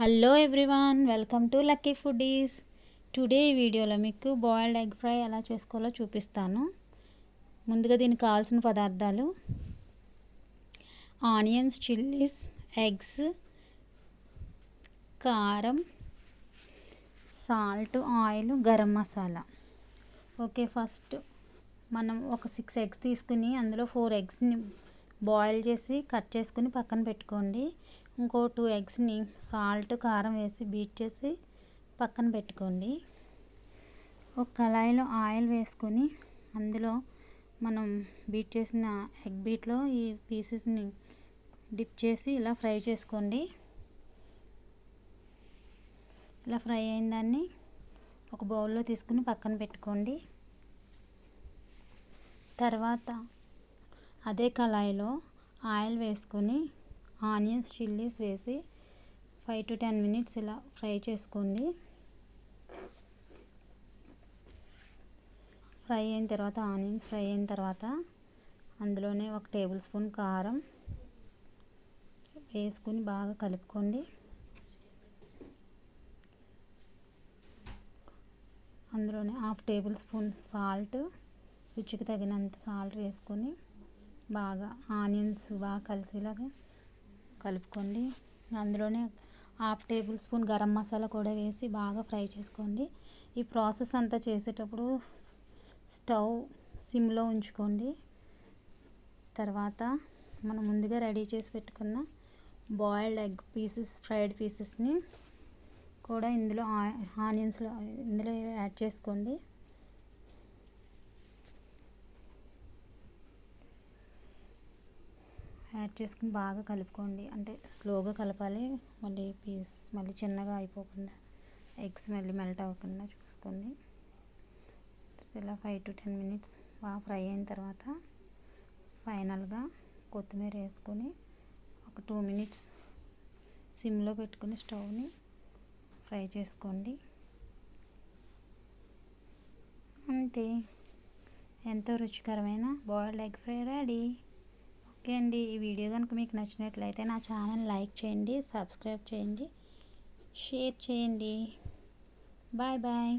Hello everyone, welcome to lucky foodies. Today ఈ వీడియోలో మీకు బాయిల్డ్ ఎగ్ ఫ్రై ఎలా చేసుకోవాలో చూపిస్తాను. ముందుగా దీనికి కావాల్సిన పదార్థాలు: ఆనియన్స్, చిల్లీస్, ఎగ్స్, కారం, salt, oil, garam masala. Okay, first మనం ఒక 6 ఎగ్స్ తీసుకుని అందులో 4 ఎగ్స్ని బాయిల్ చేసి కట్ చేసుకుని పక్కన పెట్టుకోండి. ఇంకో 2 ఎగ్స్ని సాల్ట్, కారం వేసి బీట్ చేసి పక్కన పెట్టుకోండి. ఒక కళాయిలో ఆయిల్ వేసుకొని అందులో మనం బీట్ చేసిన ఎగ్ బీట్లో ఈ పీసెస్ని డిప్ చేసి ఇలా ఫ్రై చేసుకోండి. ఇలా ఫ్రై అయిన దాన్ని ఒక బౌల్లో తీసుకుని పక్కన పెట్టుకోండి. తర్వాత అదే కళాయిలో ఆయిల్ వేసుకొని ఆనియన్స్, చిల్లీస్ వేసి 5 to 10 minutes ఇలా ఫ్రై చేసుకోండి. ఆనియన్స్ ఫ్రై అయిన తర్వాత అందులోనే 1 టేబుల్ స్పూన్ కారం వేసుకొని బాగా కలుపుకోండి. అందులోనే 1/2 టేబుల్ స్పూన్ సాల్ట్, రుచికి తగినంత సాల్ట్ వేసుకొని బాగా ఆనియన్స్ బాగా కలిసేలాగా కలుపుకోండి. అందులోనే 1/2 టేబుల్ స్పూన్ గరం మసాలా కూడా వేసి బాగా ఫ్రై చేసుకోండి. ఈ ప్రాసెస్ అంతా చేసేటప్పుడు స్టవ్ సిమ్లో ఉంచుకోండి. తర్వాత మనం ముందుగా రెడీ చేసి పెట్టుకున్న బాయిల్డ్ ఎగ్ పీసెస్, ఫ్రైడ్ పీసెస్ని కూడా ఇందులో యాడ్ చేసుకోండి. యాడ్ చేసుకుని బాగా కలుపుకోండి. అంటే స్లోగా కలపాలి, మళ్ళీ చిన్నగా అయిపోకుండా, ఎగ్స్ మళ్ళీ మెల్ట్ అవ్వకుండా చూసుకోండి. ఇలా 5 to 10 minutes బాగా ఫ్రై అయిన తర్వాత ఫైనల్గా కొత్తిమీర వేసుకొని ఒక 2 minutes సిమ్లో పెట్టుకుని స్టవ్ని ఫ్రై చేసుకోండి. అంతే, ఎంతో రుచికరమైన boiled egg fry ready. Okay అండి, ఈ వీడియో కనుక మీకు నచ్చినట్లయితే నా ఛానల్ లైక్ చేయండి, సబ్స్క్రైబ్ చేయండి, షేర్ చేయండి. Bye bye.